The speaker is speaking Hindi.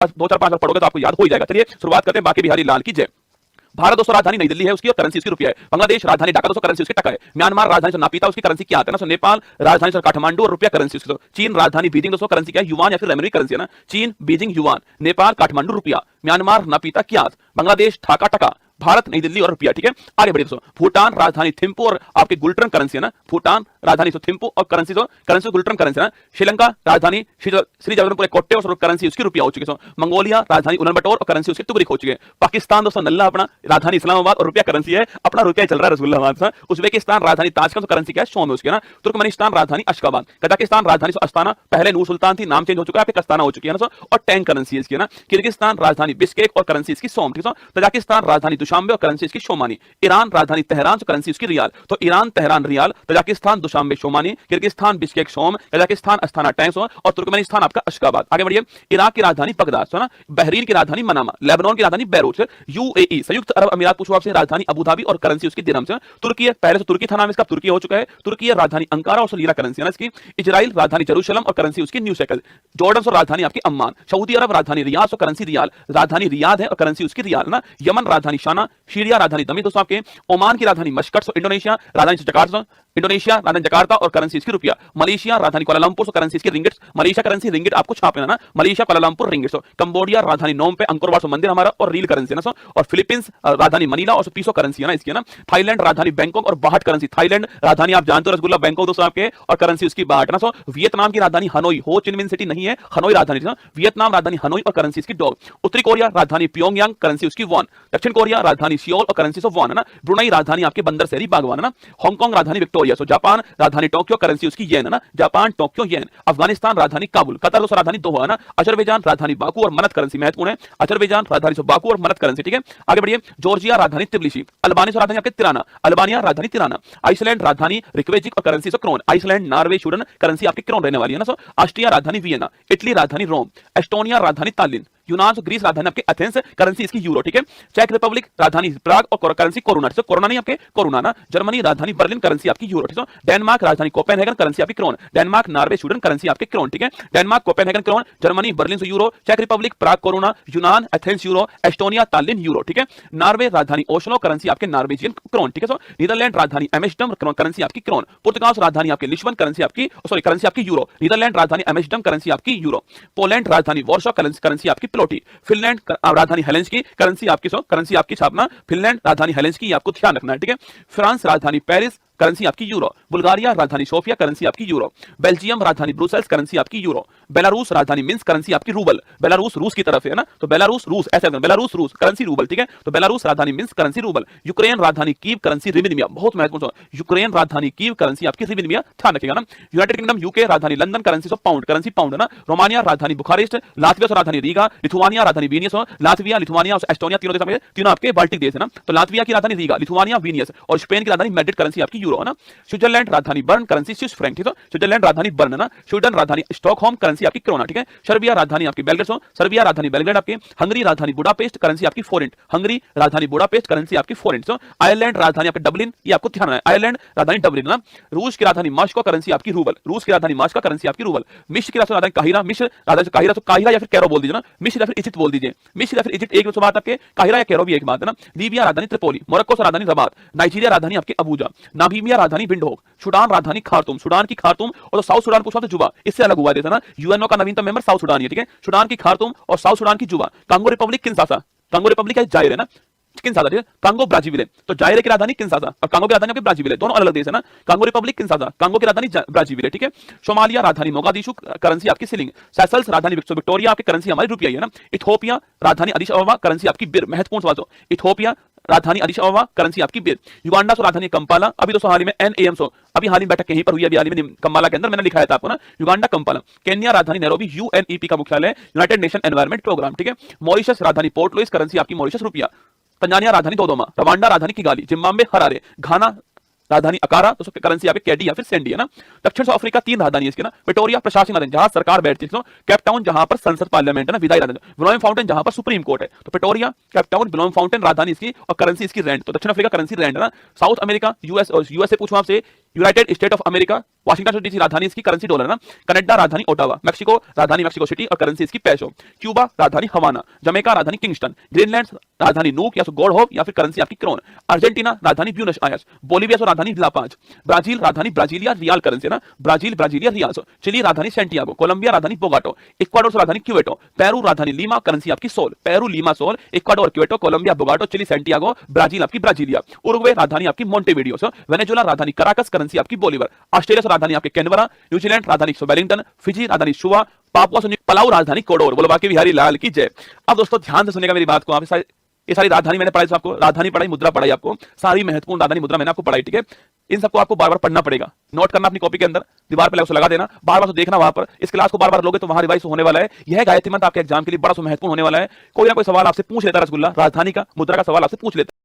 दो चार 5 बार पढ़ोगे तो आपको याद हो जाएगा। चलिए शुरुआत करते हैं। बाकी बिहारी लाल की जय। भारत दोस्तों राजधानी नई दिल्ली है उसकी और करेंसी उसकी रुपया है। बांग्लादेश राजधानी ढाका दोस्तों करेंसी उसकी टका है। म्यांमार राजधानी नापीता उसकी करेंसी क्या आता है ना। नेपाल राजधानी काठमांडू और रुपया करेंसी उसकी। चीन राजधानी बीजिंग दोस्तों करेंसी क्या है, युवान या फिर रेमनरी करेंसी है ना। चीन बीजिंग युवान, नेपाल काठमांडू रुपया, म्यांमार नापीता क्या, बांग्लादेश ढाका टका, भारत नई दिल्ली और रुपया। ठीक है आगे बढ़िए दोस्तों। भूटान राजधानी थिम्पू और आपकी गुल्ट्रन करेंसी है ना। भूटान राजधानी थिम्पू और करेंसी गुल्ट्रन करेंसी है ना। श्रीलंका राजधानी श्री जगन्नाथपुर कोट्टे और करेंसी उसकी रुपया हो चुकी है। मंगोलिया राजधानी उलानबाटर और करेंसी उसकी तुगरिक हो चुकी है। पाकिस्तान दोस्तों नल्ला अपना राजधानी इस्लामाबाद और रुपया करेंसी है, अपना रुपया चल रहा है रसगुल्लाबाद। उज्बेकिस्तान राजधानी ताशकंद करेंसी क्या है, शोम है उसकी ना। तुर्कमेनिस्तान राजधानी अशगाबाद, कजाकिस्तान राजधानी अस्ताना, पहले नूर सुल्तान थी, नाम चेंज हो चुका है, कस्ताना हो चुकी है ना। और टैंक करेंसी इसकी ना। किर्गिस्तान राजधानी बिश्केक और करेंसी इसकी सोम। ठीक है। तजाकिस्तान राजधानी दुशांबे और करेंसी इसकी शोमानी। ईरान राजधानी तेहरान तो करेंसी उसकी रियाल। तो Iran Tehran rial, Tajikistan Dushanbe somoni, Kyrgyzstan Bishkek som, Kazakhstan Astana tenge और तुर्कमेनिस्तान आपका अशगाबाद। आगे बढ़िए। इराक की राजधानी बगदाद है ना। बहरीन की राजधानी मनामा, लेबनान की राजधानी बैरूत, यूएई संयुक्त अरब अमीरात पूछो आपसे राजधानी अबू धाबी और करेंसी उसकी दिरहम से। तुर्की पहले से तुर्की था नाम इसका, तुर्की हो चुका है। तुर्की राजधानी अंकारा और लीरा करेंसी है ना इसकी। इजराइल राजधानी जेरूशलम और करेंसी उसकी न्यू शेकल। जॉर्डन और राजधानी आपकी अम्मान। सऊदी अरब राजधानी रियाद और करेंसी रियाल, राजधानी रियाद है और करेंसी उसकी रियाल ना। यमन राजधानी शाना, सीरिया राजधानी दमी दोस्तों आपके। ओमान की राजधानी मस्कट, इंडोनेशिया राजधानी जकार्ता, इंडोनेशिया राजधानी जकार्ता और करेंसी इसकी रुपया। मलेशिया राजधानी कुआलालंपुर और करेंसी इसकी रिंगिट। मलेशिया करेंसी रिंगिट आपको छापना ना। Malaysia Kuala Lumpur ringgit. कंबोडिया राजधानी नोम पे, अंकोर वाट मंदिर हमारा और रील करेंसी ना। और फिलीपींस राजधानी मनीला और पीसो करेंसी है ना इसकी ना। थाईलैंड राजधानी बैंकॉक और बाहट करेंसी। थाईलैंड राजधानी आप जानते हो रसगुल्ला बैंकॉक दोस्तों आपके और करेंसी उसकी बाहट ना। वियतनाम की राजधानी हनोई, हो चिनमिन सिटी नहीं है, हनोई राजधानी ना। वियतनाम राजधानी हनोई और करेंसी इसकी डॉग। उत्तरी कोरिया राजधानी प्योंगयांग, करेंसी उसकी वॉन। दक्षिण कोरिया राजधानी सियोल और करेंसी वॉन है ना। ब्रुनई राजधानी आपके बंदर शहरी बागवान है ना। हांगकांग राजधानी विक्टोरिया। जापान राजधानी टोक्यो, करेंसी उसकी येन है ना। जापान टोक्यो येन। अफगानिस्तान राजधानी काबुल, कतर दोस्तों राजधानी दोहा है ना। अजरबैजान राजधानी बाकू और मनत करेंसी महत्वपूर्ण है। अजरबैजान राजधानी बाकू और मनत करेंसी। ठीक है आगे बढ़िए। जॉर्जिया राजधानी तिब्लिसी। अल्बानिया राजधानी आपके तिराना, अल्बानिया राजधानी तिराना। आइसलैंड राजधानी रिक्वेजिक और currency krone. Iceland Norway Sweden currency आपकी क्रोन रहने वाली है ना। ऑस्ट्रिया राजधानी वियना। इटली राजधानी रोम। एस्टोनिया राजधानी तालिन। यूनान ग्रीस राजधानी आपके एथेंस, करेंसी इसकी यूरो। ठीक है। चेक रिपब्लिक राजधानी प्राग और करेंसी कोरोना। कोरोना नहीं आपके कोरोना ना। जर्मनी राजधानी बर्लिन, करेंसी आपकी यूरो। ठीक है। डेनमार्क राजधानी कोपेनहेगन, करेंसी आपकी krone. Denmark Norway Sweden currency आपके क्रोन। ठीक है। Denmark Copenhagen krone, Germany Berlin से यूरो, चेक रिपब्लिक प्राग कोरोना, यूनान Athens euro, Estonia Tallinn euro. ठीक है। नॉर्वे राजधानी ओस्लो, करेंसी आपके नॉर्वेजियन क्रोन। ठीक है। नीदरलैंड राजधानी एम्स्टर्डम, करेंसी आपकी क्रोन। पुर्तगाल राजधानी आपके लिस्बन, करेंसी आपकी करेंसी आपकी यूरो। नीदरलैंड राजधानी एम्स्टर्डम, करेंसी आपकी यूरो। पोलैंड राजधानी वॉर्सो, करेंसी आपकी प्लोटी। फिनलैंड राजधानी हेलेंस्की, करेंसी आपकी छापना। फिनलैंड राजधानी हेलेंस्की, आपको ध्यान रखना है। ठीक है। फ्रांस राजधानी पेरिस, करेंसी आपकी यूरो। बुल्गारिया राजधानी सोफिया, करेंसी आपकी यूरो। बेल्जियम राजधानी ब्रुसेल्स, करेंसी आपकी यूरो। बेलारूस राजधानी मिन्स्क, करेंसी आपकी रूबल। बेलारूस रूस की तरफ है ना, तो बेलारूस रूस ऐसे बेलारूस रूस करेंसी रूबल। ठीक है। तो बेलारूस राजधानी मिन्स्क, करेंसी रूबल। यूक्रेन राजधानी कीव, करेंसी रिबिनिया, बहुत महत्वपूर्ण। यूक्रेन राजधानी कीव, करेंसी आपकी रिबिनिया, ध्यान रखिएगा ना। यूनाइटेड किंगडम यूके राजधानी London, currency pound, currency pound है ना। रोमानिया राजधानी बुखारेस्ट। लातविया राजधानी रीगा। लिथुआनिया राजधानी वीनियस। लातविया लिथुआनिया और एस्टोनिया तीनों आपके बाल्टिक देश है ना। तो लातविया की राजधानी रीगा, लिथुआनिया वीनियस और स्पेन की राजधानी मैड्रिड, करेंसी आपकी यूरो है ना। स्विट्जरलैंड राजधानी बर्न, करेंसी स्विस फ्रैंक। ठीक है। स्विट्जरलैंड राजधानी बर्न है ना। स्वीडन राजधानी स्टॉकहोम, करेंसी आपकी क्रोना। ठीक है। सर्बिया राजधानी आपकी बेलग्रेड, सर्बिया राजधानी बेलग्रेड आपकी। हंगरी राजधानी बुडापेस्ट, करेंसी आपकी फोरेंट। हंगरी राजधानी बुडापेस्ट, करेंसी आपकी फोरेंट। आयरलैंड राजधानी आपकी डबलिन, ये आपको ध्यान है। आयरलैंड राजधानी डबलिन ना। रूस की राजधानी मास्को, करेंसी आपकी रूबल। रूस की राजधानी मास्को, करेंसी आपकी रूबल। मिस्र की राजधानी काहिरा, मिस्र राजधानी काहिरा, तो काहिरा या फिर कैरो बोल दीजिए ना। मिस्र या फिर इजिप्ट बोल दीजिए। मिस्र या फिर इजिप्ट एक बात आपके, काहिरा या कैरो भी एक बात है ना। लीबिया राजधानी त्रिपोली। मोरक्को राजधानी रबात। नाइजीरिया राजधानी आपकी अबूजा। नामीबिया राजधानी विंडहोक। सूडान राजधानी खार्तूम, सूडान की खार्तूम। और साउथ सूडान पूछा तो जुबा, इससे अलग हुआ देता ना। यूएनओ का नवीनतम मेंबर साउथ सूडान है। ठीक है। सूडान की खार्तूम और साउथ सूडान की जुबा। Congo Republic Kinshasa, Congo Republic है जायर है ना। किंशासा, ठीक है। कांगो ब्राजीविल है, तो जायर की राजधानी किंशासा और कांगो की राजधानी आपकी ब्राजीविल है, दोनों अलग देश है ना। कांगो रिपब्लिक किंशासा, कांगो की राजधानी ब्राजीविल है। ठीक है। सोमालिया राजधानी मोगादिशु, करेंसी आपकी सिलिंग। सेशल्स राजधानी विक्टोरिया, आपकी करेंसी हमारी रुपया है ना। इथियोपिया राजधानी अदिस अबबा, करेंसी आपकी बिर, महत्वपूर्ण सवाल। इथियोपिया राजधानी अदिस अबबा, करेंसी आपकी बिर। युगांडा राजधानी कंपाला, अभी दोस्तों हाल ही में NAM अभी हाल ही बैठक यहीं पर हुई, अभी हाल ही में कंपाला के अंदर, मैंने लिखाया था आपको ना। Uganda Kampala. केन्या राजधानी नैरोबी, UNEP का मुख्यालय, यूनाइटेड नेशन एनवायरमेंट प्रोग्राम। ठीक है। मॉरिशस राजधानी पोर्ट लुइस, करेंसी आपकी मॉरिशस रुपया। तंजानिया राजधानी दोदोमा। रवांडा राजधानी किगाली। Zimbabwe Harare. घाना राजधानी अकारा, दोस्तों करेंसी आपके कैडी या फिर सेंडी है ना। दक्षिण अफ्रीका 3 राजधानी है इसकी ना, प्रिटोरिया प्रशासनिक राजधानी जहां सरकार बैठती है, कैपटाउन जहां पर संसद पार्लियामेंट है ना, विधायी राजधानी, विलोम फाउंटेन जहां पर सुप्रीम कोर्ट है। तो प्रिटोरिया, कैपटाउन, विलोम फाउंटेन राजधानी इसकी और करेंसी इसकी रैंड। तो दक्षिण अफ्रीका करेंसी रैंड है ना। साउथ अमेरिका यूएसए पूछूं आपसे, United state of America, Washington DC राजधानी इसकी, करेंसी डॉलर है ना। कनाडा राजधानी ओटावा, मेक्सिको राजधानी मेक्सिको सिटी और करेंसी इसकी पेसो। क्यूबा राजधानी हवाना, जमैका राजधानी किंगस्टन, ग्रीनलैंड राजधानी नूक या गॉड होप या फिर करेंसी आपकी क्रोन, अर्जेंटीना राजधानी ब्यूनस आयर्स, बोलिविया राजधानी ला पाज, ब्राजील राजधानी ब्राजीलिया रियाल करेंसी ना, ब्राजील ब्राजीलिया रियाल्स, चिली राजधानी सेंटियागो, कोलंबिया राजधानी बोगाटो, इक्वाडोर राजधानी क्यूवेटो, पेरू राजधानी लीमा, करेंसी आपकी sol, Peru Lima sol, Ecuador Quito, Colombia Bogota, Chile Santiago, Brazil आपकी ब्राजीलिया, उरुग्वे राजधानी आपकी मोंटेविडियो, वेनेजुएला राजधानी कराकस, करेंसी आपकी बोलीवर, ऑस्ट्रेलिया राजधानी आपके कैनबरा, न्यूजीलैंड राजधानी वेलिंगटन, फिजी राजधानी शुवा, पापुआ पलाऊ राजधानी कोडोर। बोलो बाकी बिहारी लाल की जय। अब दोस्तों ध्यान से सुनेगा मेरी बात को, आप ये सारी राजधानी मैंने पढ़ाई, आपको राजधानी पढ़ाई, मुद्रा पढ़ाई, आपको सारी महत्वपूर्ण राजधानी मुद्रा मैंने आपको पढ़ाई, ठीक है। इन सबको आपको बार बार पढ़ना पड़ेगा, नोट करना अपनी कॉपी के अंदर, दीवार पे लगा देना, बार बार देखना वहां पर। इस क्लास को बार बार लोगे तो वहां रिवाइज होने वाला है। यह गायत्री मंत्र आपके एग्जाम के लिए बड़ा महत्वपूर्ण होने वाला है। कोई ना कोई सवाल आपसे पूछ लेता है, रसगुल्ला राजधानी का, मुद्रा का सवाल आपसे पूछ लेता है।